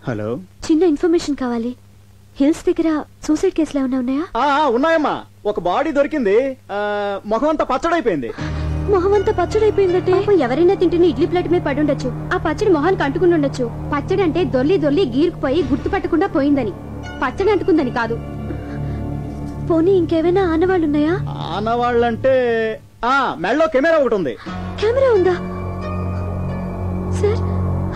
Hello, చిన్న information కావాలి. Hills దగ్గర సూసైడ్ కేసులు ఏమైనా ఉన్నాయా? ఉన్నాయమ్మా. ఒక బాడీ దొరికింది. మొహం అంతా పచ్చడైపోయింది. మొహం అంతా పచ్చడైపోయిందంటే ఎవరైనా తింటున్న ఇడ్లీ ప్లేట్ మీద పడి ఉండొచ్చు. ఆ పచ్చడి మొహానికి అంటుకుని ఉండొచ్చు. పచ్చడి అంటే దొల్లి దొల్లి గీరుకుపోయి గుర్తుపట్టకుండా పోయిందని, పచ్చడి అంటుకుందని కాదు. పోనీ ఇంకేమైనా ఆనవాళ్ళు ఉన్నాయా? ఆనవాళ్ళంటే మెడలో కెమెరా ఒకటి ఉంది. కెమెరా ఉందా సార్?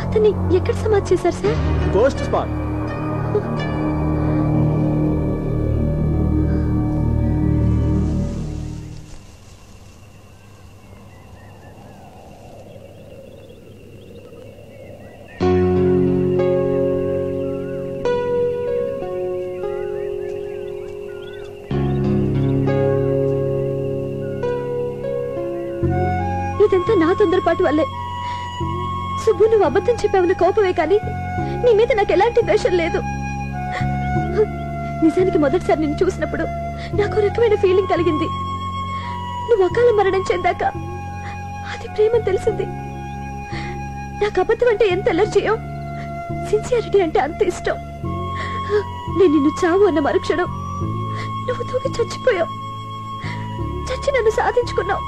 అతన్ని ఎక్కడ సమాధి చేశారు సార్? Ghost spot. ఇదంతా నా తొందరపాటు వల్లే. సుబ్బు, నువ్వు అబద్ధం చెప్పావన్న కోపమే కానీ నీ మీద నాకు ఎలాంటి ద్వేషం లేదు. నిజానికి మొదటిసారి నిన్ను చూసినప్పుడు నాకు రకమైన ఫీలింగ్ కలిగింది. నువ్వు అకాల మరణం చెందాక అది ప్రేమని తెలిసింది. నాకు అబద్ధం అంటే ఎంత ఎలర్జీయో, సిన్సియారిటీ అంటే అంత ఇష్టం. నేను నిన్ను చావు అన్న మరుక్షణం నువ్వు తూగి చచ్చిపోయావు. చచ్చి నన్ను సాధించుకున్నావు.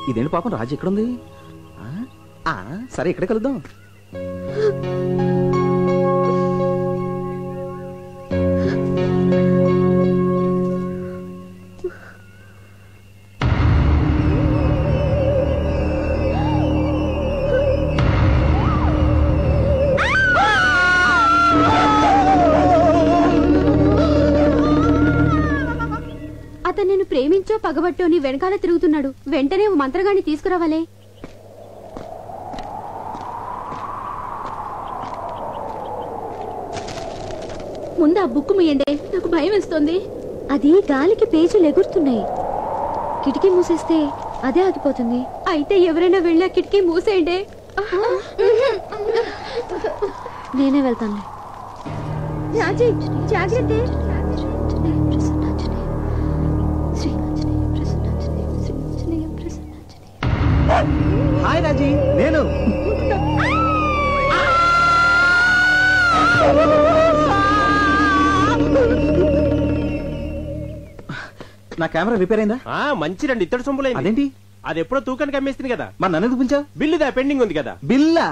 ఇదేంటి పాపం, రాజు ఎక్కడుంది? సరే, ఇక్కడే కలుద్దాం. అతను నేను ప్రేమించో పగబట్టో నీ వెనకాల తిరుగుతున్నాడు. వెంటనే మంత్రగాన్ని తీసుకురావాలే. ముందు ఆ బుక్ ముయ్యండి, నాకు భయం వేస్తోంది. అది గాలికి పేజీలు ఎగురుతున్నాయి. కిటికీ మూసేస్తే అదే ఆగిపోతుంది. అయితే ఎవరైనా వెళ్ళా కిటికీ మూసేయండి. నేనే వెళ్తాను. జాగ్రత్త. హాయ్ రాజీ, నేను. నా కెమెరా రిపేర్ అయిందా? మంచి రండి, ఇత్తడి సొమ్ములైంది. అదేంటి? అది ఎప్పుడో తూకానికి అమ్మేస్తుంది కదా. మరి నన్ను ఎందుకు పిలిచావు? బిల్లుదా పెండింగ్ ఉంది కదా. బిల్లా?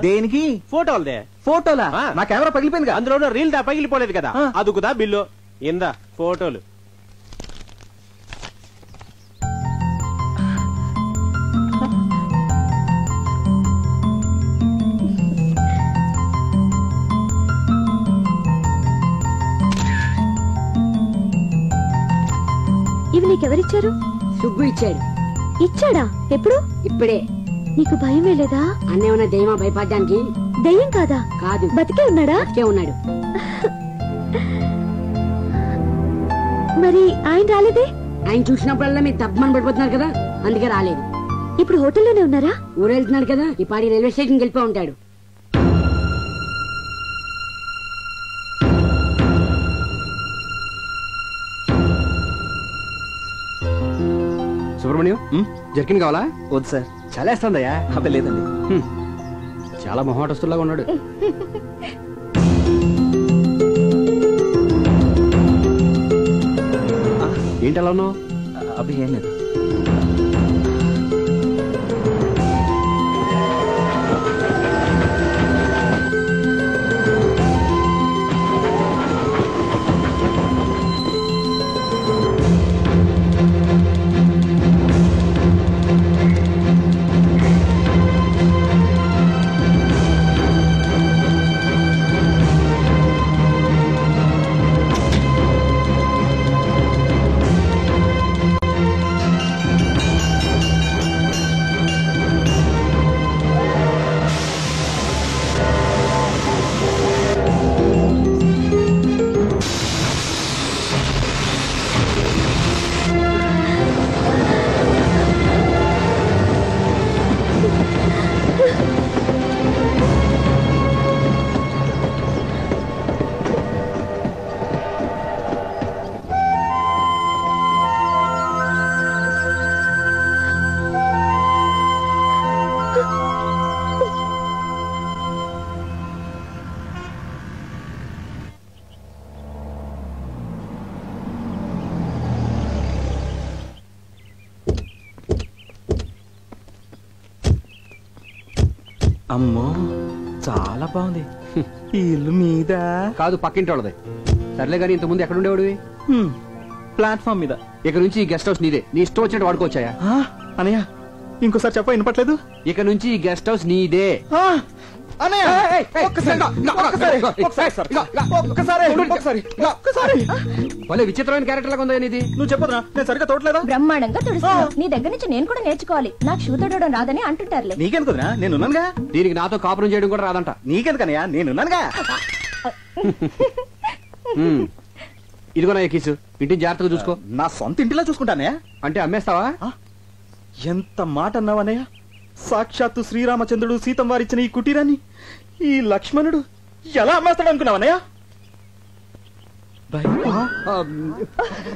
దేనికి? ఫోటోలదే. ఫోటోలా? నా కెమెరా పగిలిపోయింది. అందులో రీల్ దా పగిలిపోలేదు కదా, అదుకుదా బిల్లు. ఇందా ఫోటోలు. ఇవి నీకెవరిచ్చారు? సుబ్బు ఇచ్చాడు. ఇచ్చాడా? ఎప్పుడు? ఇప్పుడే. నీకు భయం వేలేదా? అన్నేమన్నా దెయ్యమా భయపడ్డానికి? దెయ్యం కాదా? కాదు. బతికే ఉన్నాడా? బతికే ఉన్నాడు. మరి ఆయన రాలేదే? ఆయన చూసినప్పుడల్లా మీరు తప్పమని పడిపోతున్నారు కదా, అందుకే రాలేదు. ఇప్పుడు హోటల్లోనే ఉన్నారా? ఊరెళ్తున్నాడు కదా, ఈ పాడి రైల్వే స్టేషన్కి వెళ్ళిపో ఉంటాడు. సుబ్రహ్మణ్యం, జర్కిన్ కావాలా? వద్దు సార్. చలేస్తుందయ్యా. అబ్బే లేదండి. చాలా మొహమాటస్తులాగా ఉన్నాడు. ఏంటి అలా ఉన్నావు? అబ్బే ఏం లేదు. అమ్మో చాలా బాగుంది. ఈ ఇల్లు మీద కాదు, పక్కింటి వాళ్ళది. సర్లే కానీ ఇంతకుముందు ఎక్కడ ఉండేవాడివి? ప్లాట్ఫామ్ మీద. ఇక నుంచి ఈ గెస్ట్ హౌస్ నీదే. నీ ఇష్టం వచ్చినట్టు వాడుకోవచ్చాయా? అనయ్య ఇంకోసారి చెప్ప వినపట్లేదు. ఇక నుంచి ఈ గెస్ట్ హౌస్ నీదే. వాళ్ళే విచిత్రమైన క్యారెక్టర్ లాగా ఉందా ఇది? నువ్వు చెప్పదురా, నేను సరిగ్గా తోటలేదా? బ్రహ్మాండంగా తుడుస్తున్నావు. నీ దగ్గర నుంచి నేను కూడా నేర్చుకోవాలి. నాకు షూ తొడవడం రాదని అంటుంటారులే. నీకెందుకురా, నేనున్నానుగా. దీనికి నాతో కాపురం చేయడం కూడా రాదంట. నీకెందుకనయ్యా, నేనున్నానుగా. ఇదిగో నా ఎక్కిసు, ఇంటిని జాగ్రత్తగా చూసుకో. నా సొంత ఇంటిలో చూసుకుంటానే. అంటే అమ్మేస్తావా? ఎంత మాట అన్నావనయ్య. సాక్షాత్తు శ్రీరామచంద్రుడు సీతం వారిచ్చిన ఈ కుటీరాన్ని ఈ లక్ష్మణుడు ఎలా అమ్మేస్తాడు అనుకున్నావనయ్య?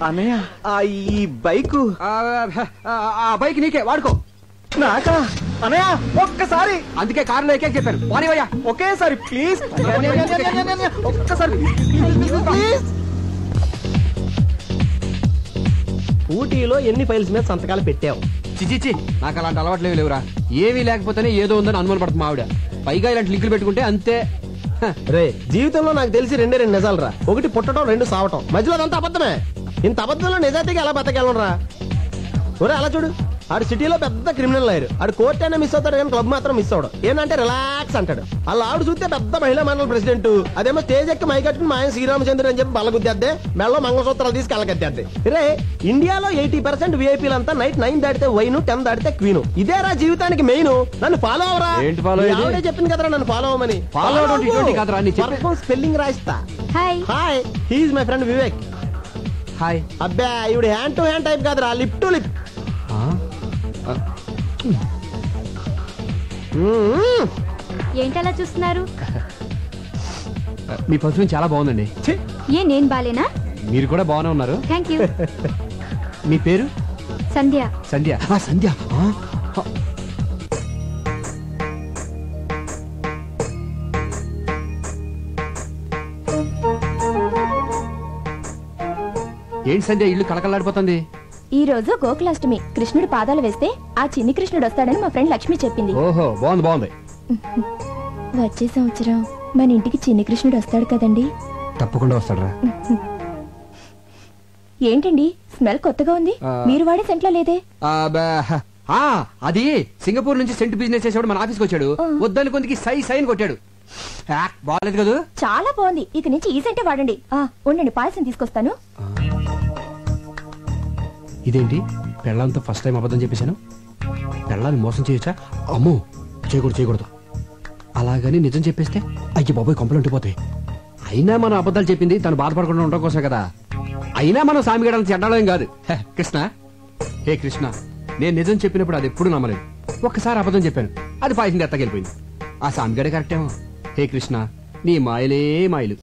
అన్నయ్య ఈ బైకు ఆ బైక్ నీకే, వాడుకో. నాకా? అన్నయ్య ఒక్కసారి. అందుకే కారులో ఎక్కే చెప్పారు. పోనీవయ్యా. ఒకేసారి ప్లీజ్. ఒక్కసారి ప్లీజ్. ఊటీలో ఎన్ని ఫైల్స్ మీద సంతకాలు పెట్టావు? చిచిచి, నాకు అలాంటి అలవాట్లేవి లేవురా. ఏమీ లేకపోతేనే ఏదో ఉందని అనుమాన పడుతుంది ఆవిడ. పైగా ఇలాంటి లింకులు పెట్టుకుంటే అంతే. రే, జీవితంలో నాకు తెలిసి రెండే రెండు నిజాలు రా. ఒకటి పుట్టడం, రెండు సావటం. మధ్యలో అదంతా అబద్ధమే. ఇంత అబద్ధంలో నిజాయితీగా ఎలా బతకెళ్ళరా? ఒరే అలా చూడు, ఆడు సిటీలో పెద్ద క్రిమినల్ అయ్యారు. ఆడు కోర్ట్ అయినా మిస్ అవుతాడు కానీ క్లబ్ మాత్రం మిస్ అవడం. ఏంటంటే రిలాక్స్ అంటాడు. అలా ఆవిడ చూస్తే పెద్ద మహిళా మండలి ప్రెసిడెంట్. అదేమో స్టేజ్ ఎక్కి మైకట్టుకుని మా ఆయన శ్రీరామచంద్రుడు అని చెప్పి బల్లగుద్దేద్దే, మెళ్ళలో మంగళసూత్రాలు తీసుకు వెళ్ళగద్దేద్దే. రే, ఇండియాలో 80% విఐపీలంతా నైట్ 9 దాటితే వైను, 10 దాటితే క్వీను. ఇదేరా జీవితానికి మెయిన్. నన్ను ఫాలో అవరా. ఏంటి ఫాలో అయ్యేది? ఆవిడే చెప్పింది కదరా నన్ను ఫాలో అవ్వమని. ఫాలో అవడం ఇటువంటి కాదురా, నీ చెప్పు. స్పెల్లింగ్ రాయిస్తా. Hi. Hi, he's my friend Vivek. Hi. అబ్బా, ఇవిడు హ్యాండ్ టు హ్యాండ్ టైప్ కాదురా, లిప్ టు లిప్. ఏంటలా చూస్తున్నారు? మీ పర్ఫ్యూమ్ చాలా బాగుందండి. ఏ నేను బాలేనా? మీరు కూడా బాగానే ఉన్నారు. Thank you. మీ పేరు? సంధ్య. సంధ్య. సంధ్య. ఏంటి సంధ్య ఇల్లు కలకలాడిపోతుంది? ఈ రోజు గోకులాష్టమి. కృష్ణుడు పాదాలు వేస్తే ఆ చిన్ని కృష్ణుడు వస్తాడని మా ఫ్రెండ్ లక్ష్మి చెప్పింది. ఓహో, బాగుంది బాగుంది. వచ్చే సంవత్సరం మన ఇంటికి చిన్ని కృష్ణుడు వస్తాడు కదండి? తప్పకుండా వస్తాడరా. ఏంటండి స్మెల్ కొత్తగా ఉంది? మీరు వాడే సెంట్లో లేదే? అది సింగపూర్ నుంచి సెంట్ బిజినెస్ చేసేవాడు మన ఆఫీస్కి వచ్చాడు. వద్దని కొందికి సై సైన్ కొట్టాడు. బాగాలేదు కదా? చాలా బాగుంది. ఇక నుంచి ఈ సెంటే వాడండి. ఉండండి, పాయసం తీసుకొస్తాను. ఇదేంటి, పెళ్ళంతో ఫస్ట్ టైం అబద్ధం చెప్పేశాను. పెళ్ళాన్ని మోసం చేయొచ్చా? అమ్మో, చేయకూడదు. అలాగని నిజం చెప్పేస్తే అయ్యి బాబోయ్ కొంపలు ఉండిపోతాయి. అయినా మనం అబద్ధాలు చెప్పింది తను బాధపడకుండా ఉండడం కోసం కదా. అయినా మనం సామిగడాలను చెడ్డాలేం కాదు. కృష్ణ, హే కృష్ణ, నేను నిజం చెప్పినప్పుడు అది ఎప్పుడు నమ్మలేదు. ఒక్కసారి అబద్ధం చెప్పాను, అది పాయసం ఎత్తగెళ్ళిపోయింది. ఆ సామిగడే కరెక్టేమో. హే కృష్ణ, నీ మాయలే మాయలు.